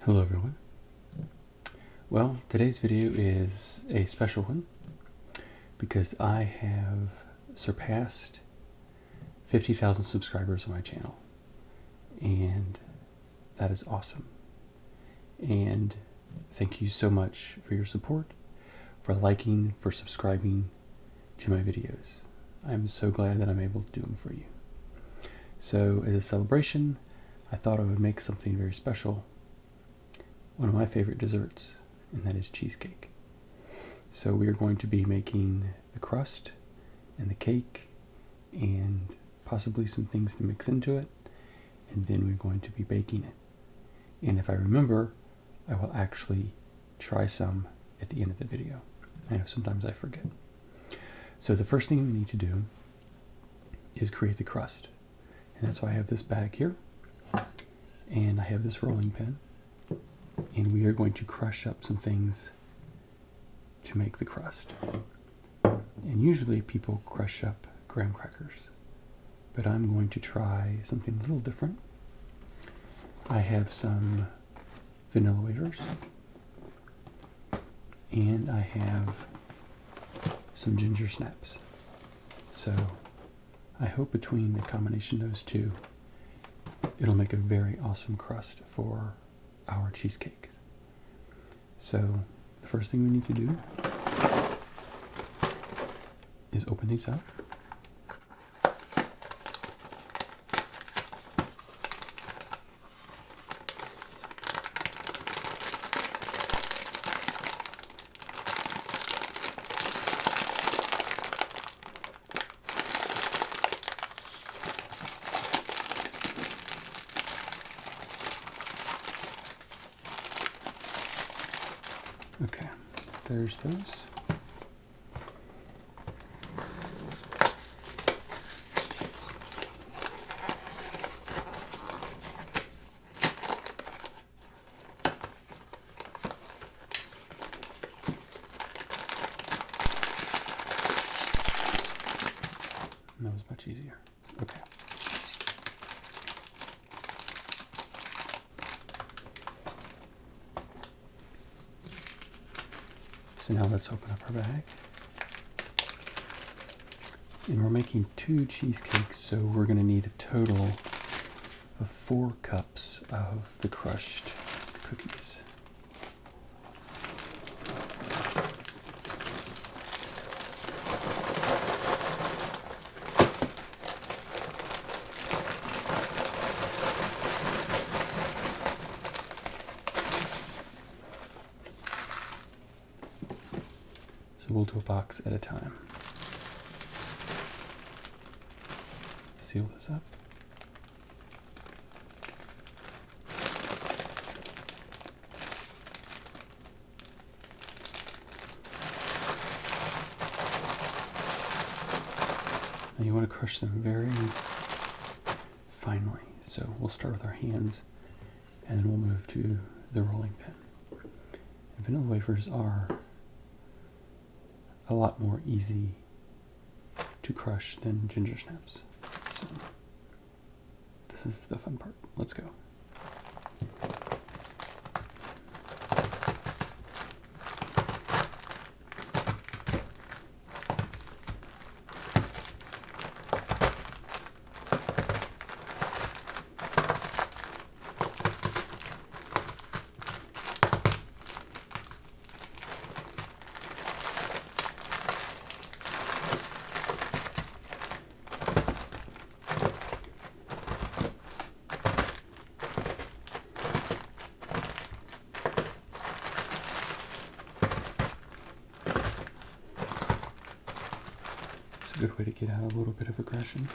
Hello everyone. Well, today's video is a special one because I have surpassed 50,000 subscribers on my channel, and that is awesome. And thank you so much for your support, for liking, for subscribing to my videos. I'm so glad that I'm able to do them for you. So as a celebration, I thought I would make something very special, one of my favorite desserts, and that is cheesecake. So we are going to be making the crust and the cake and possibly some things to mix into it, and then we're going to be baking it. And if I remember, I will actually try some at the end of the video. I know sometimes I forget. So the first thing we need to do is create the crust. And that's why I have this bag here, and I have this rolling pin. And we are going to crush up some things to make the crust. And usually people crush up graham crackers, but I'm going to try something a little different. I have some vanilla wafers, and I have some ginger snaps. So I hope between the combination of those two, it'll make a very awesome crust for our cheesecake. So the first thing we need to do is open these up. Okay, there's those. That was much easier. Okay. So now let's open up our bag. And we're making 2 cheesecakes, so we're going to need a total of 4 cups of the crushed cookies. So we'll do a box at a time. Seal this up. Now you want to crush them very finely. So we'll start with our hands, and then we'll move to the rolling pin. And vanilla wafers are a lot more easy to crush than ginger snaps. So this is the fun part. Let's go. It's a good way to get out a little bit of aggression.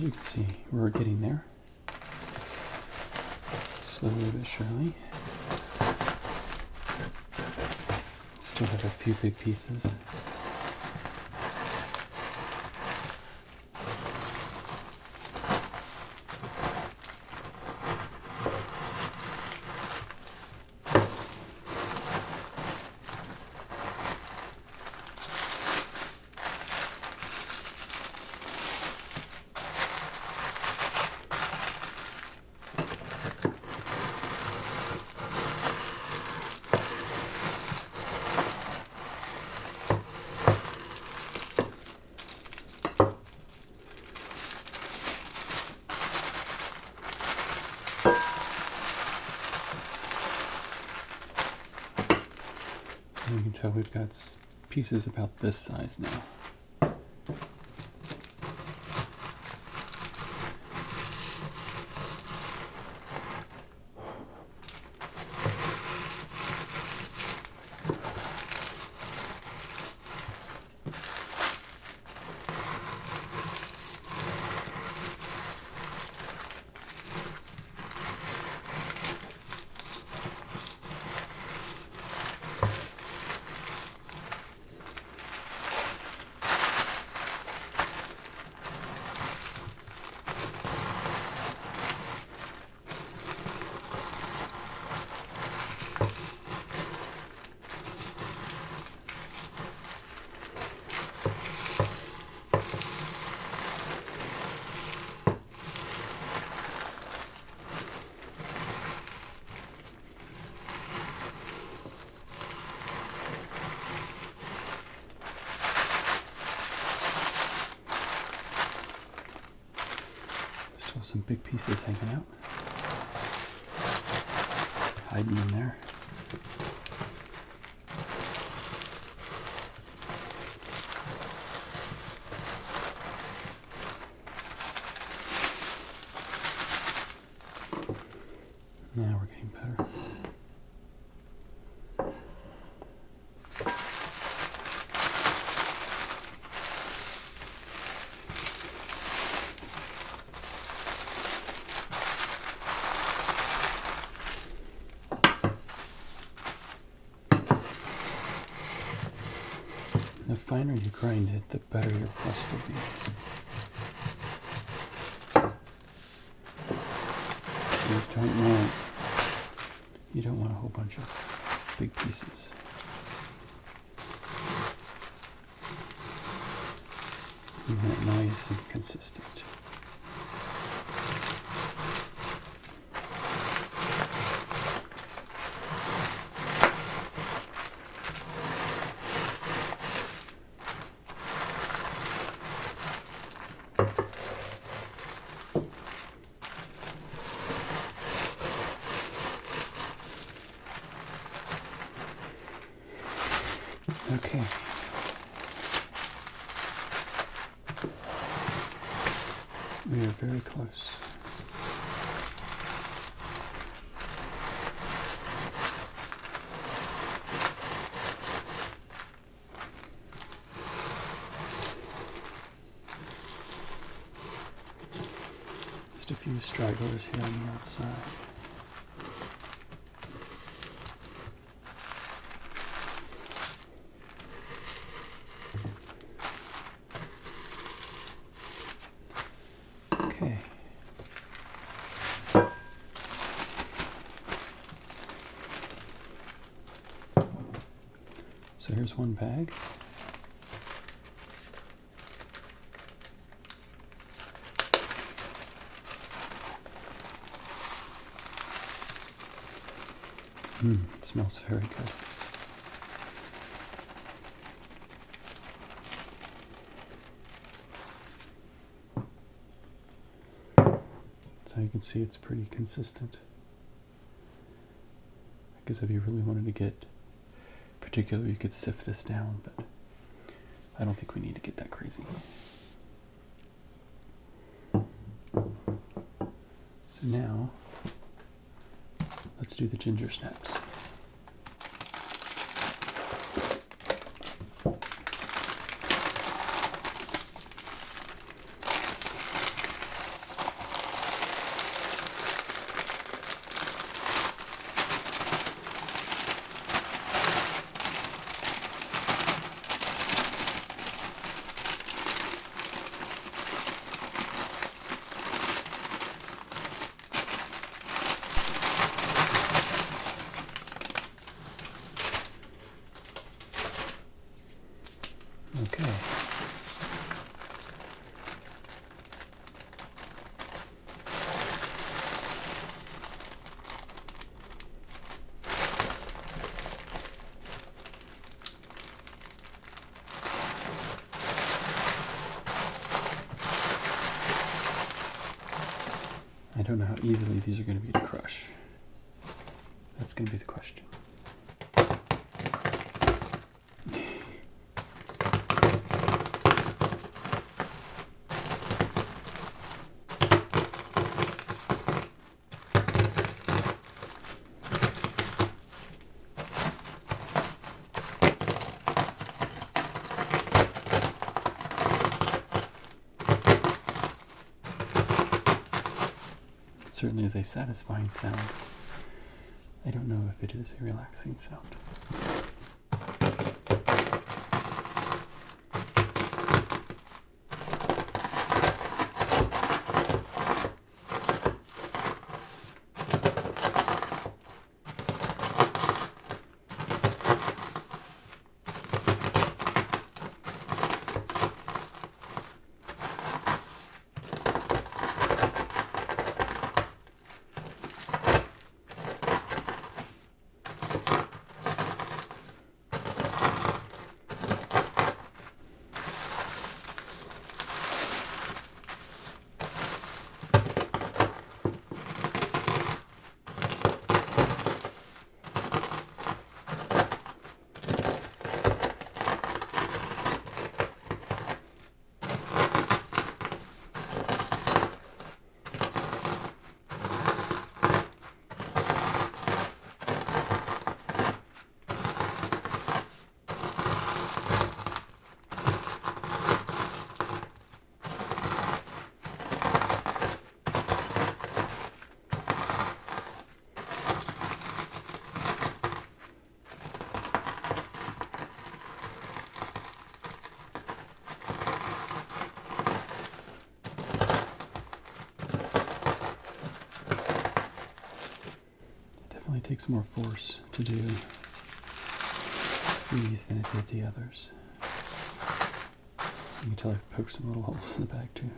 As you can see, we're getting there. Slowly but surely. Still have a few big pieces. You can tell we've got pieces about this size now. Still some big pieces hanging out, hiding in there. Now we're getting better. The finer you grind it, the better your crust will be. You don't want a whole bunch of big pieces. You want it nice and consistent. Okay. We are very close. Just a few stragglers here on the outside. Okay. So here's one bag. It smells very good. So you can see it's pretty consistent. Because if you really wanted to get particular, you could sift this down, but I don't think we need to get that crazy. So now, let's do the ginger snaps. Okay. I don't know how easily these are going to be to crush. That's going to be the question. It certainly is a satisfying sound. I don't know if it is a relaxing sound. It takes more force to do these than it did the others. You can tell I've poked some little holes in the bag too.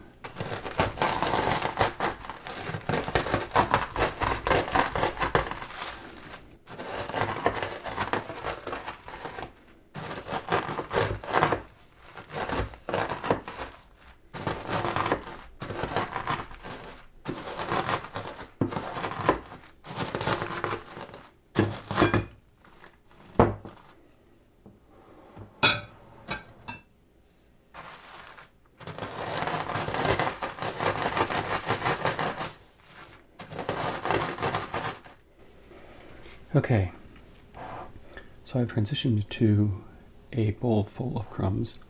Okay, so I've transitioned to a bowl full of crumbs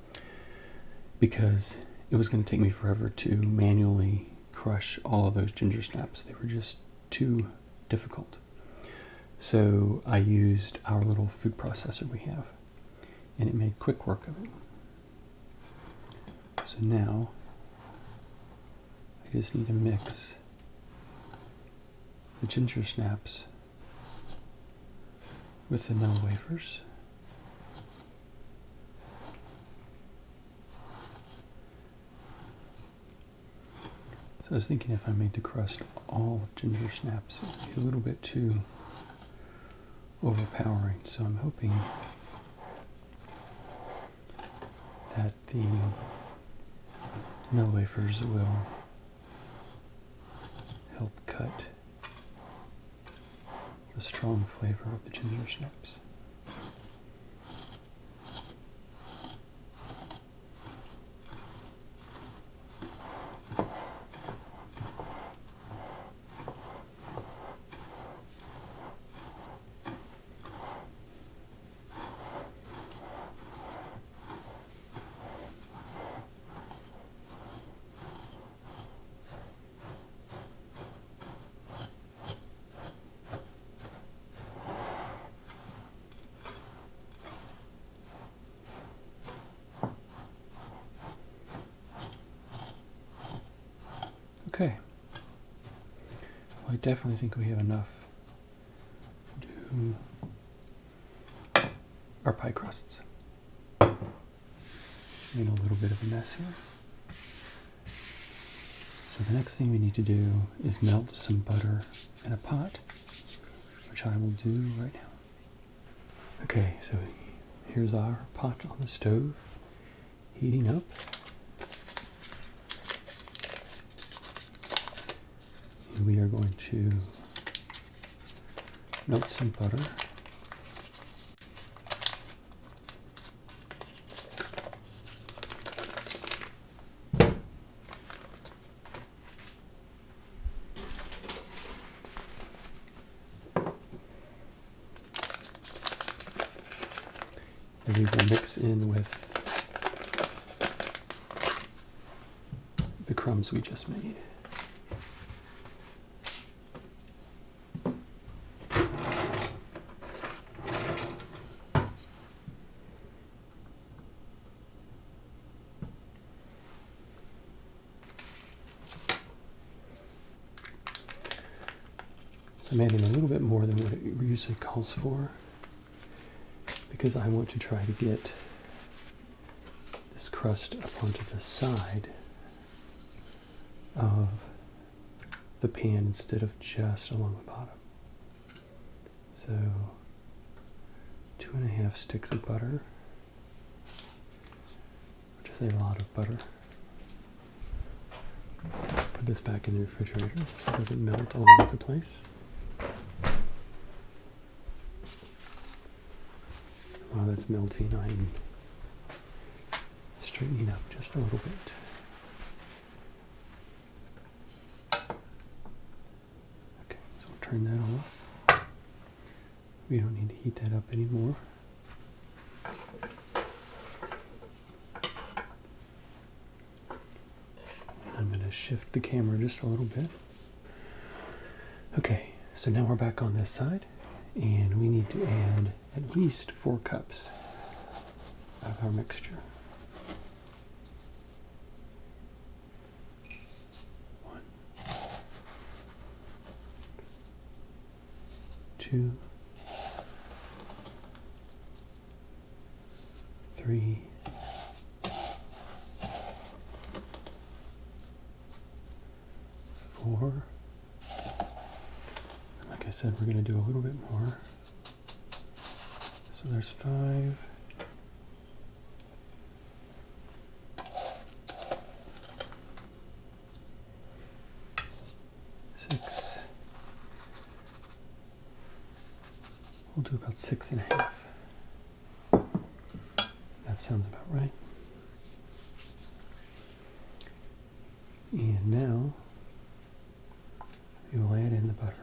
because it was going to take me forever to manually crush all of those ginger snaps. They were just too difficult. So I used our little food processor we have, and it made quick work of it. So now I just need to mix the ginger snaps with the vanilla wafers. So I was thinking if I made the crust all of ginger snaps, it would be a little bit too overpowering. So I'm hoping that the vanilla wafers will help cut the strong flavor of the ginger snaps. Okay. Well, I definitely think we have enough to do our pie crusts. Made a little bit of a mess here. So the next thing we need to do is melt some butter in a pot, which I will do right now. Okay, so here's our pot on the stove, heating up. And we are going to melt some butter. And we will mix in with the crumbs we just made. So I'm adding a little bit more than what it usually calls for, because I want to try to get this crust up onto the side of the pan instead of just along the bottom. So 2.5 sticks of butter, which is a lot of butter. Put this back in the refrigerator so it doesn't melt all over the place. While that's melting, I'm straightening up just a little bit. Okay, so we'll turn that off. We don't need to heat that up anymore. I'm going to shift the camera just a little bit. Okay, so now we're back on this side, and we need to add at least 4 cups of our mixture. 1, 2, 3, 4. Like I said, we're going to do a little bit more. So there's 5. 6. We'll do about 6.5. That sounds about right. And now we will add in the butter.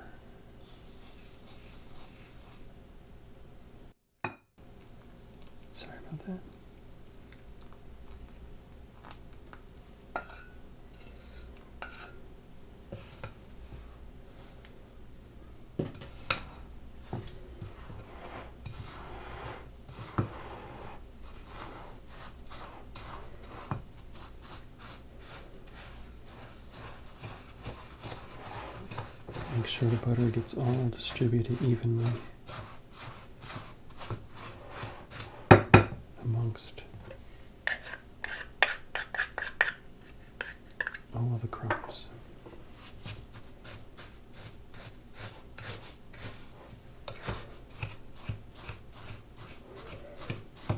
Sorry about that. Make sure the butter gets all distributed evenly amongst all of the crumbs.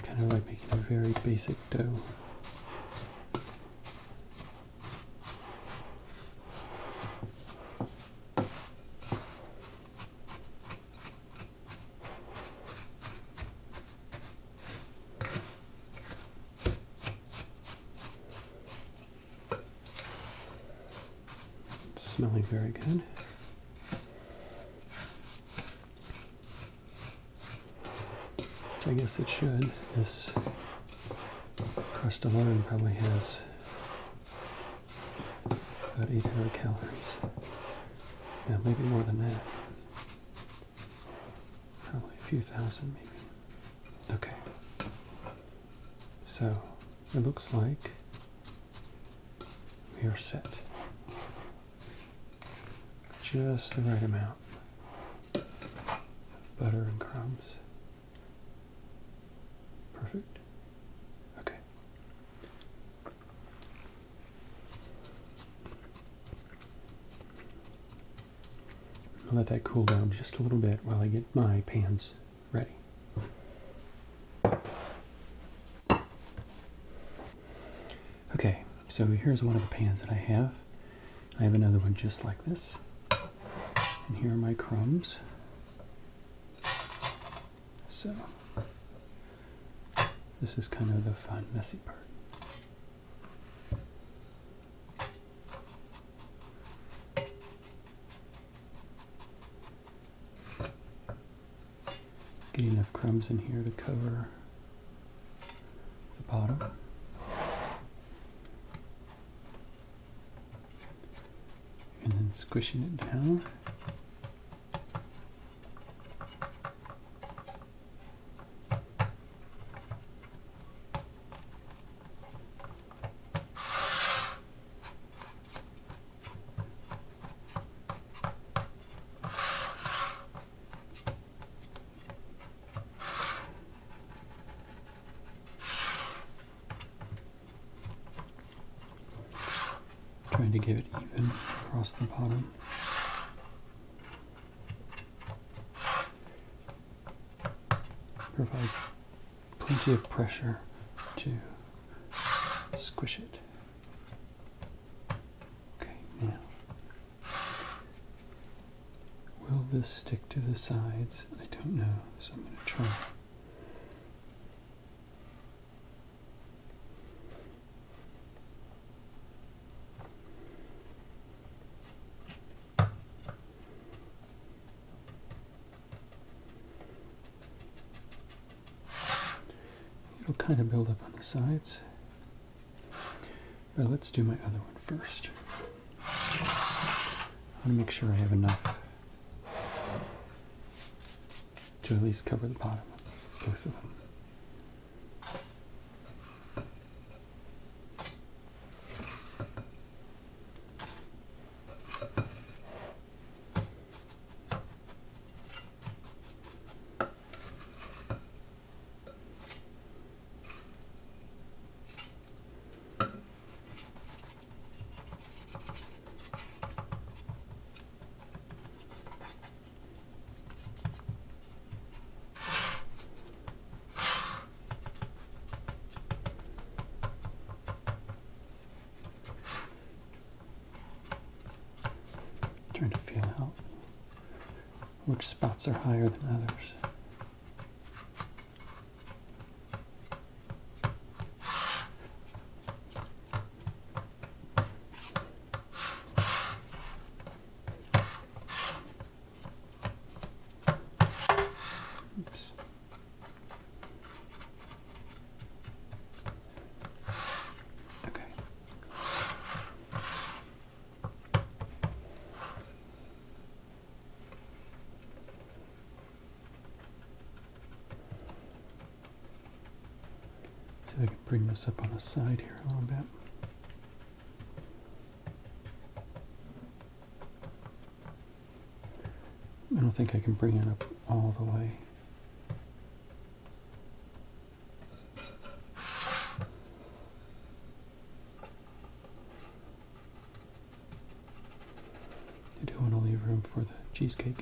Kind of like making a very basic dough. Smelling very good. Which I guess it should. This crust alone probably has about 800 calories. Yeah, maybe more than that. Probably a few thousand maybe. Okay. So it looks like we are set. Just the right amount of butter and crumbs. Perfect. Okay. I'll let that cool down just a little bit while I get my pans ready. Okay, so here's one of the pans that I have. I have another one just like this. And here are my crumbs. So, this is kind of the fun, messy part. Get enough crumbs in here to cover the bottom. And then squishing it down. Trying to give it even across the bottom. Provide plenty of pressure to squish it. Okay, now, will this stick to the sides? I don't know, so I'm going to try. It'll kind of build up on the sides, but let's do my other one first. I want to make sure I have enough to at least cover the bottom of both of them. Trying to feel out which spots are higher than others. Oops. Okay. See if I can bring this up on the side here a little bit. I don't think I can bring it up all the way. I do want to leave room for the cheesecake.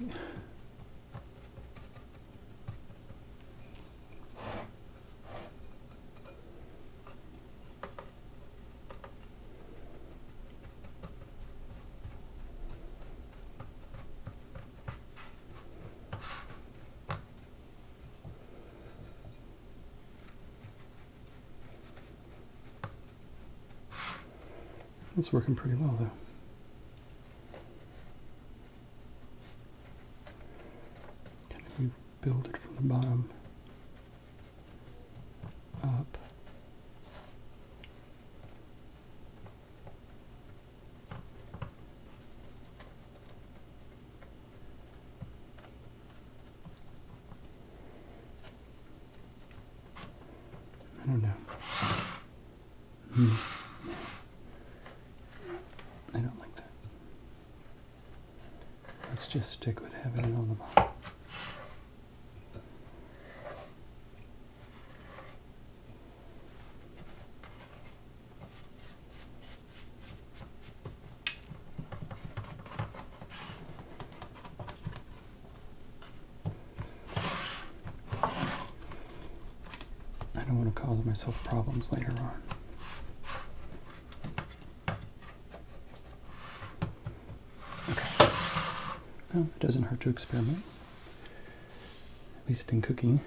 It's working pretty well though. Kind of build it from the bottom up. I don't know. I don't like that. Let's just stick with having it on the bottom. don't want to cause myself problems later on. Okay. Well, it doesn't hurt to experiment, at least in cooking.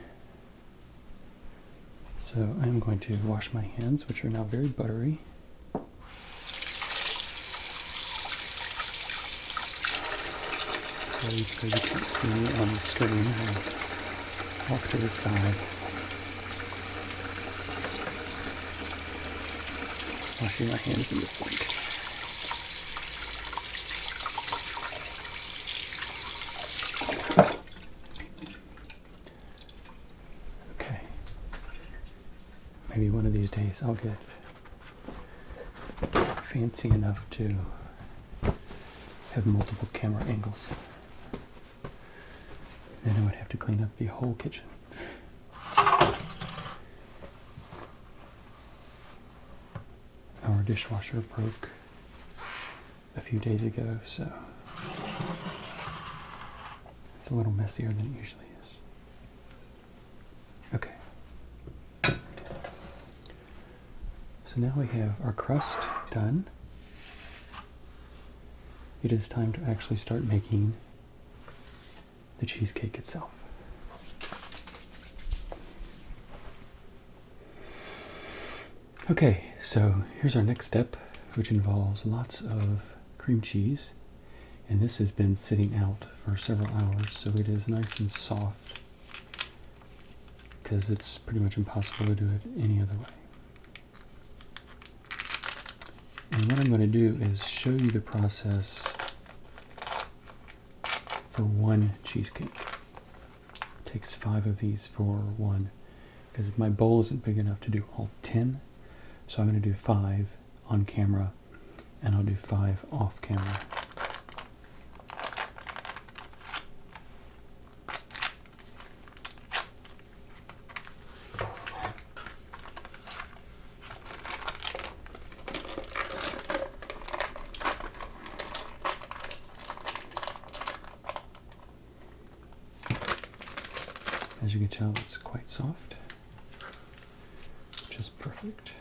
So I'm going to wash my hands, which are now very buttery. So you can't see me on the screen. I'll walk to the side. Washing my hands in the sink. Okay. Maybe one of these days I'll get fancy enough to have multiple camera angles. Then I would have to clean up the whole kitchen. Our dishwasher broke a few days ago, so it's a little messier than it usually is. Okay. So now we have our crust done. It is time to actually start making the cheesecake itself. Okay, so here's our next step, which involves lots of cream cheese. And this has been sitting out for several hours, so it is nice and soft, because it's pretty much impossible to do it any other way. And what I'm going to do is show you the process for one cheesecake. It takes 5 of these for one, because my bowl isn't big enough to do all 10. So I'm going to do 5 on camera, and I'll do 5 off camera. As you can tell, it's quite soft, just perfect.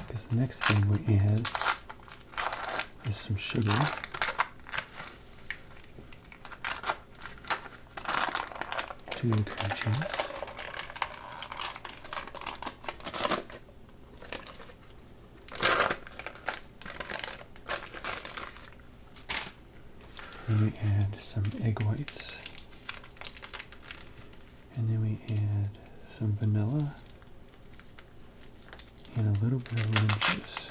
Because the next thing we add is some sugar. To the cream cheese. Then we add some egg whites, and then we add some vanilla and a little bit of lemon juice.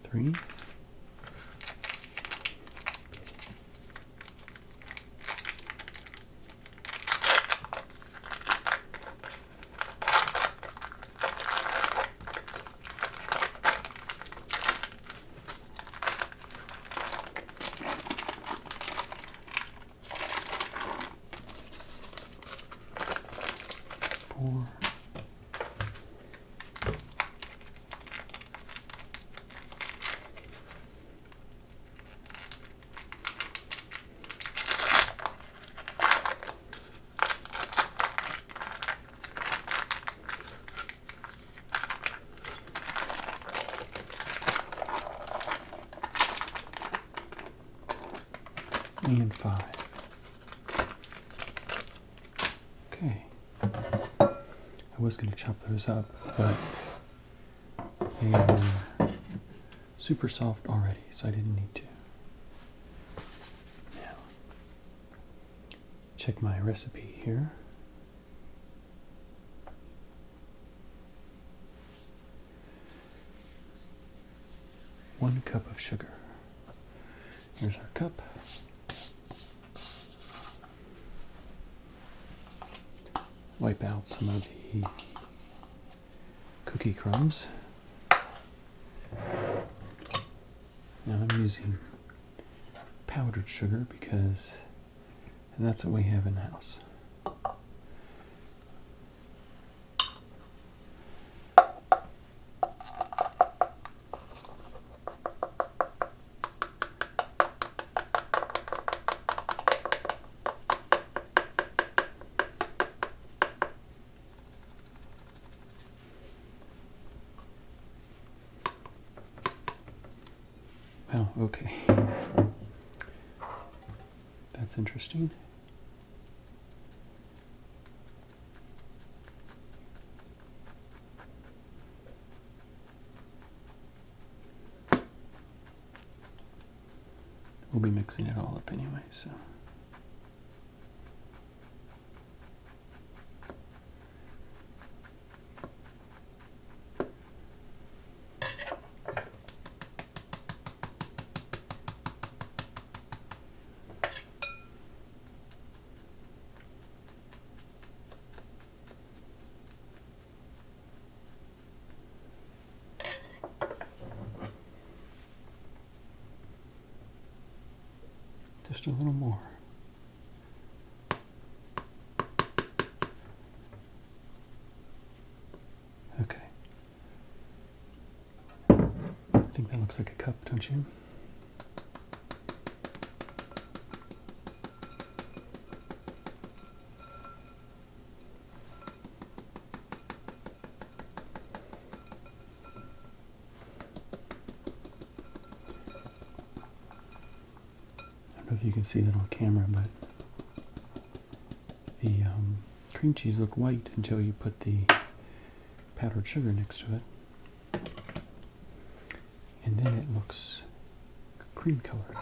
Three. 4. And 5. Okay. I was going to chop those up, but they were super soft already, so I didn't need to. Now, check my recipe here. One cup of sugar. Here's our cup. Wipe out some of the cookie crumbs. Now I'm using powdered sugar because that's what we have in the house. Oh, okay. That's interesting. We'll be mixing it all up anyway, so. Just a little more. Okay. I think that looks like a cup, don't you? I don't know if you can see that on camera, but the cream cheese looked white until you put the powdered sugar next to it. And then it looks cream colored.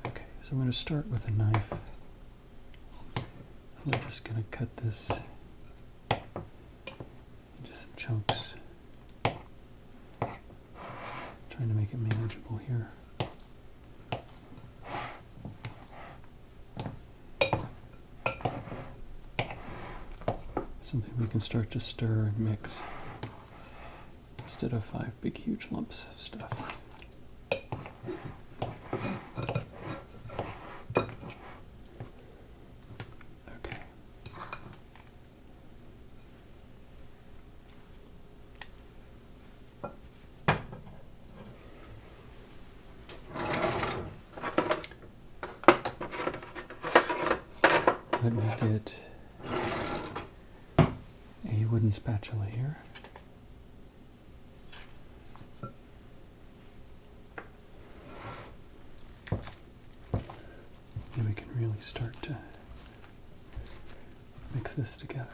Okay, so I'm going to start with a knife. I'm just going to cut this into some chunks. Trying to make it manageable here. Something we can start to stir and mix instead of 5 big huge lumps of stuff. Okay. Let me get a wooden spatula here. And we can really start to mix this together.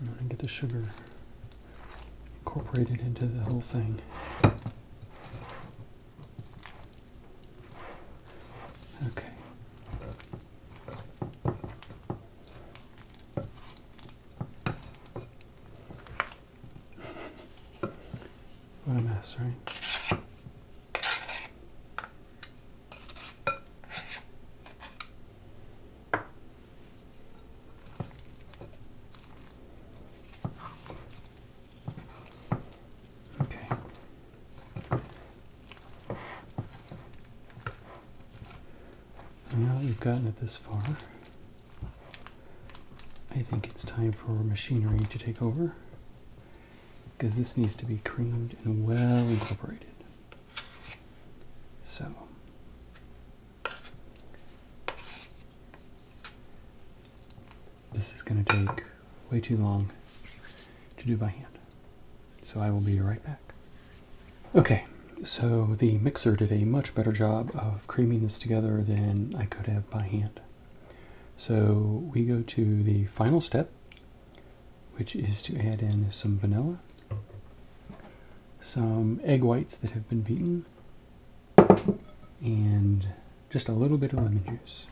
I'm going to get the sugar incorporated into the whole thing. Okay. What a mess, right? Now that we've gotten it this far, I think it's time for machinery to take over, because this needs to be creamed and well incorporated. So, this is going to take way too long to do by hand. So I will be right back. Okay. So the mixer did a much better job of creaming this together than I could have by hand. So we go to the final step, which is to add in some vanilla, some egg whites that have been beaten, and just a little bit of lemon juice.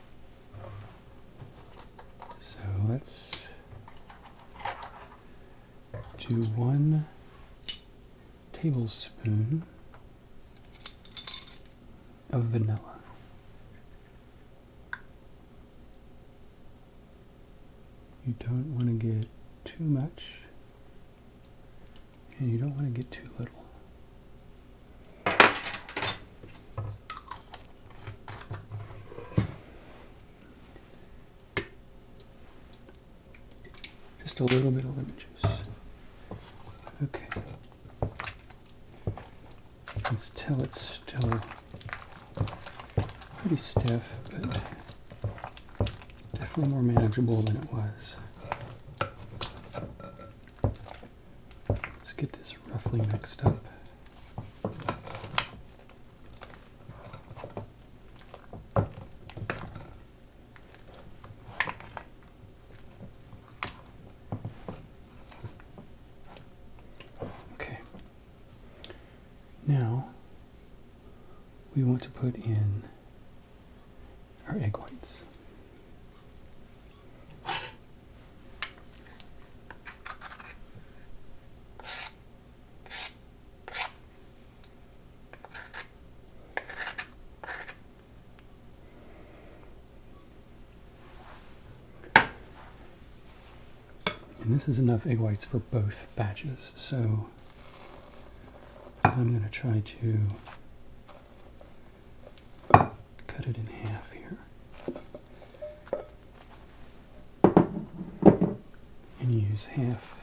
So let's do 1 tablespoon of vanilla. You don't want to get too much, and you don't want to get too little. Just a little bit of lemon juice. Okay. You can tell it's still pretty stiff, but definitely more manageable than it was. Let's get this roughly mixed up. Okay. Now we want to put in our egg whites. And this is enough egg whites for both batches, so I'm going to try to cut it in half here. And use half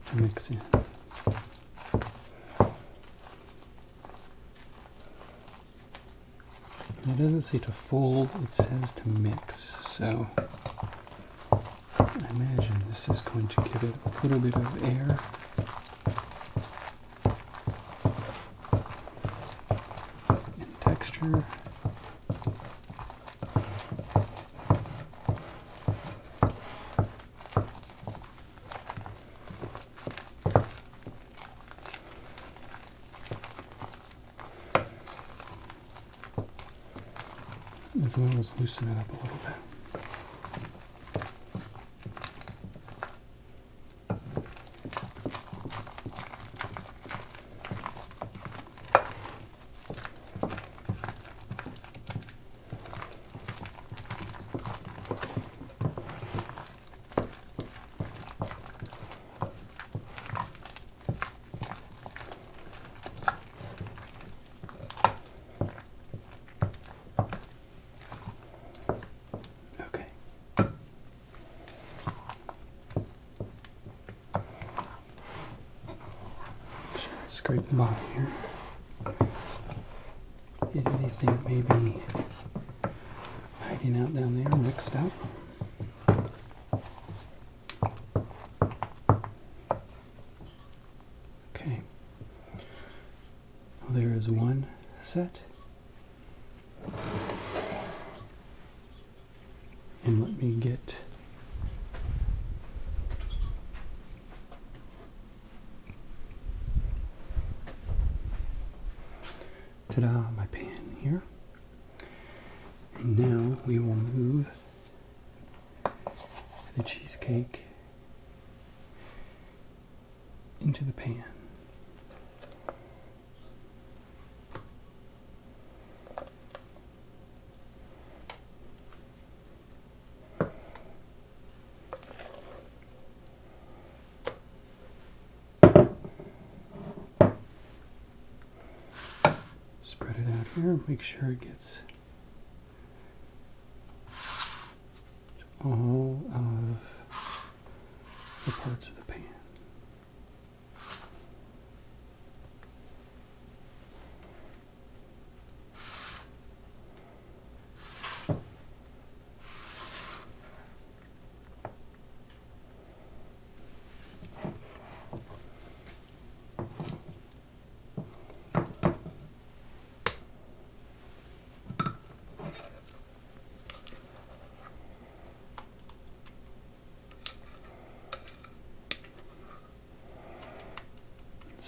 to mix in. And it doesn't say to fold, it says to mix, so I imagine this is going to give it a little bit of air. And texture. As well as loosen it up a little bit. Scrape the bottom here. Get anything that may be hiding out down there mixed out. Okay. Well, there is one set. And let me get ta-da, my pan here. And now we will move the cheesecake into the pan. Spread it out here, make sure it gets all of the parts of the pan.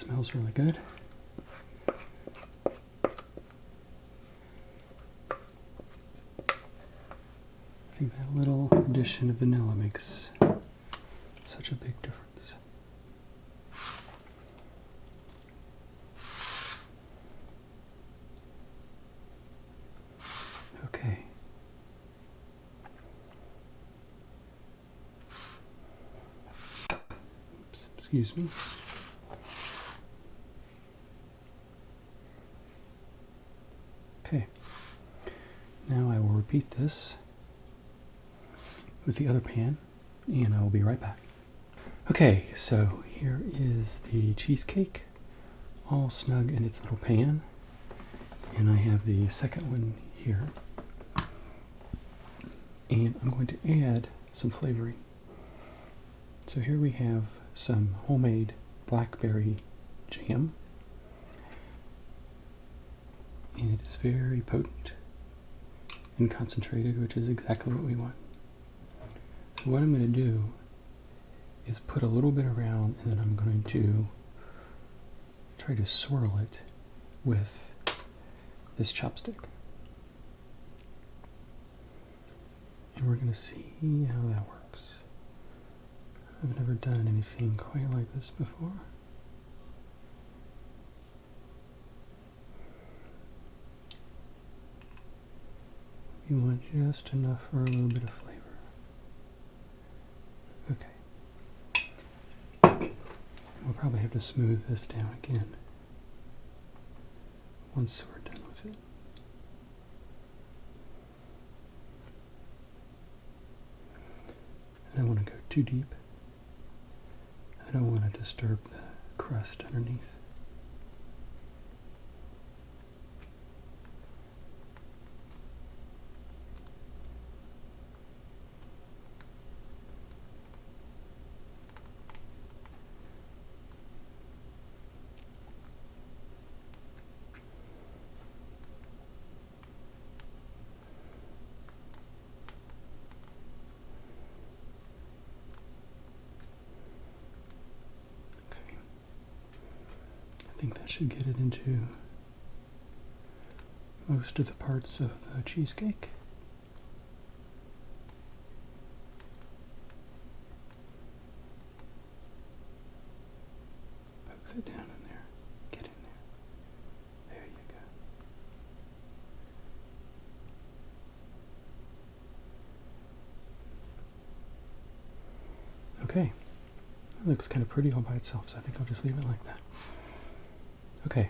smells really good. I think that little addition of vanilla makes such a big difference. Okay. Oops, excuse me. Okay. Now I will repeat this with the other pan, and I will be right back. Okay, so here is the cheesecake, all snug in its little pan, and I have the second one here, and I'm going to add some flavoring. So here we have some homemade blackberry jam, and it is very potent and concentrated, which is exactly what we want. So what I'm going to do is put a little bit around, and then I'm going to try to swirl it with this chopstick. And we're going to see how that works. I've never done anything quite like this before. You want just enough for a little bit of flavor. Okay. We'll probably have to smooth this down again once we're done with it. I don't want to go too deep. I don't want to disturb the crust underneath. I think that should get it into most of the parts of the cheesecake. Poke that down in there. Get in there. There you go. Okay. It looks kind of pretty all by itself, so I think I'll just leave it like that. Okay,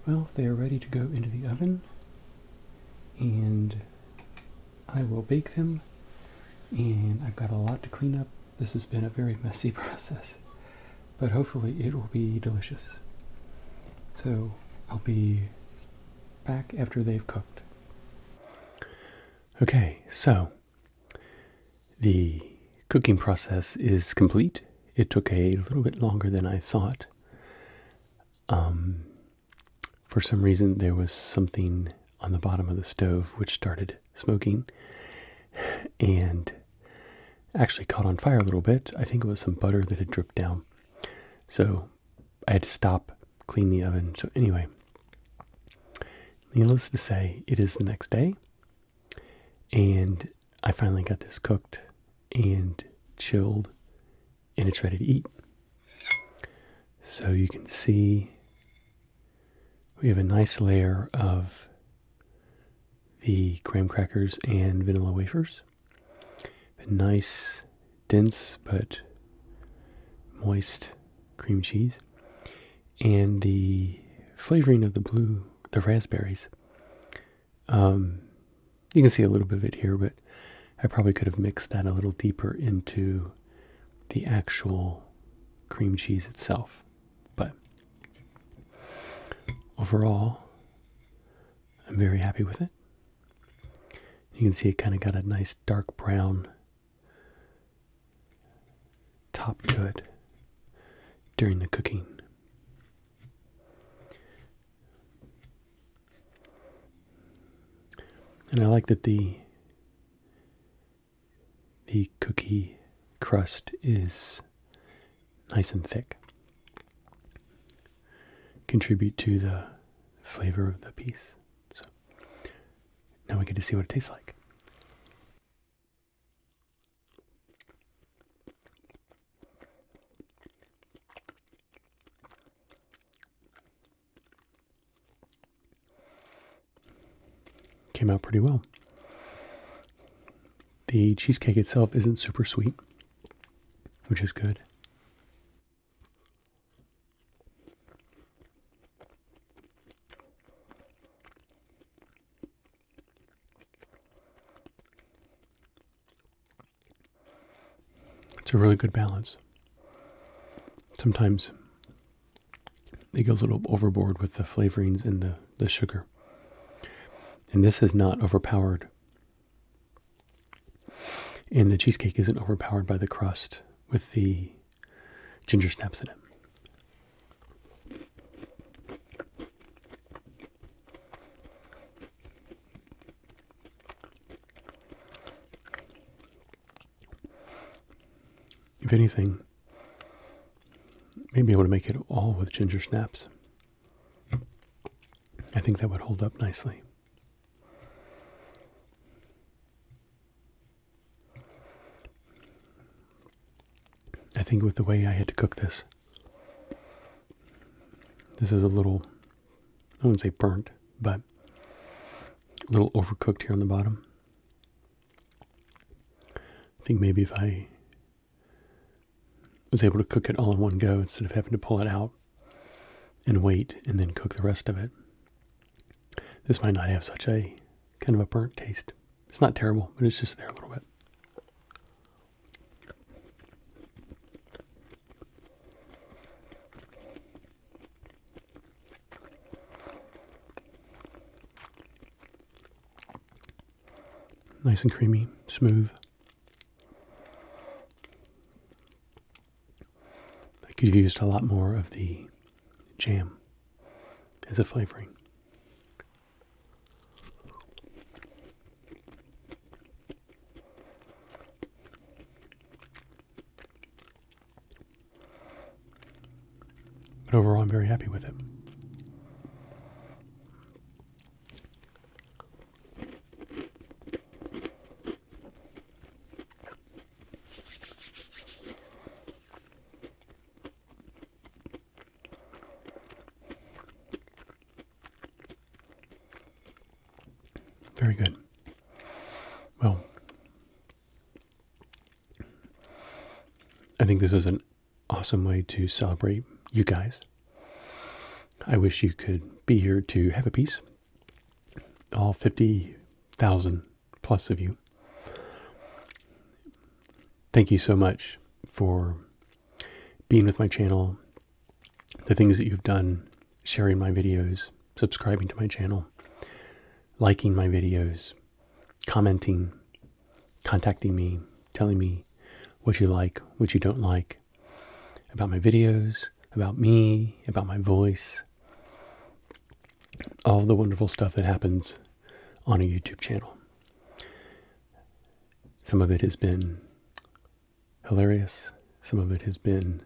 well, they are ready to go into the oven, and I will bake them, and I've got a lot to clean up. This has been a very messy process, but hopefully it will be delicious. So I'll be back after they've cooked. Okay, so the cooking process is complete. It took a little bit longer than I thought. For some reason, there was something on the bottom of the stove which started smoking and actually caught on fire a little bit. I think it was some butter that had dripped down. So I had to stop, clean the oven. So anyway, needless to say, it is the next day, and I finally got this cooked and chilled, and it's ready to eat. So you can see we have a nice layer of the graham crackers and vanilla wafers. A nice, dense but moist cream cheese. And the flavoring of the raspberries. You can see a little bit of it here, but I probably could have mixed that a little deeper into the actual cream cheese itself. But overall, I'm very happy with it. You can see it kind of got a nice dark brown top to it during the cooking. And I like that the cookie crust is nice and thick. contribute to the flavor of the piece. So now we get to see what it tastes like. Came out pretty well. The cheesecake itself isn't super sweet, which is good. It's a really good balance. Sometimes they go a little overboard with the flavorings and the sugar. And this is not overpowered. And the cheesecake isn't overpowered by the crust with the ginger snaps in it. If anything, maybe I want to make it all with ginger snaps. I think that would hold up nicely. I think with the way I had to cook this, this is a little, I wouldn't say burnt, but a little overcooked here on the bottom. I think maybe if I was able to cook it all in one go instead of having to pull it out and wait and then cook the rest of it, this might not have such a kind of a burnt taste. It's not terrible, but it's just there a little bit. Nice and creamy, smooth. I could have used a lot more of the jam as a flavoring. But overall, I'm very happy with it. Very good. Well, I think this is an awesome way to celebrate you guys. I wish you could be here to have a piece. All 50,000 plus of you. Thank you so much for being with my channel, the things that you've done, sharing my videos, subscribing to my channel, liking my videos, commenting, contacting me, telling me what you like, what you don't like, about my videos, about me, about my voice, all the wonderful stuff that happens on a YouTube channel. Some of it has been hilarious. Some of it has been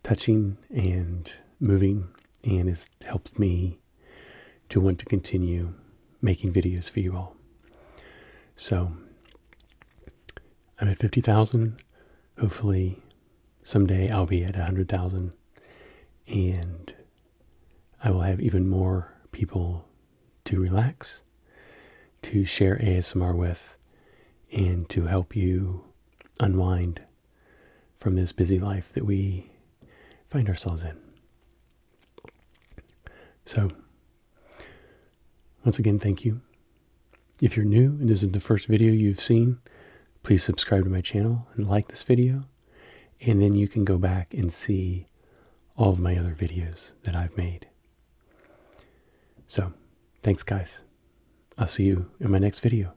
touching and moving and has helped me to want to continue making videos for you all. So I'm at 50,000. Hopefully someday I'll be at 100,000 and I will have even more people to relax, to share ASMR with, and to help you unwind from this busy life that we find ourselves in. So, once again, thank you. If you're new and this is the first video you've seen, please subscribe to my channel and like this video, and then you can go back and see all of my other videos that I've made. So, thanks guys. I'll see you in my next video.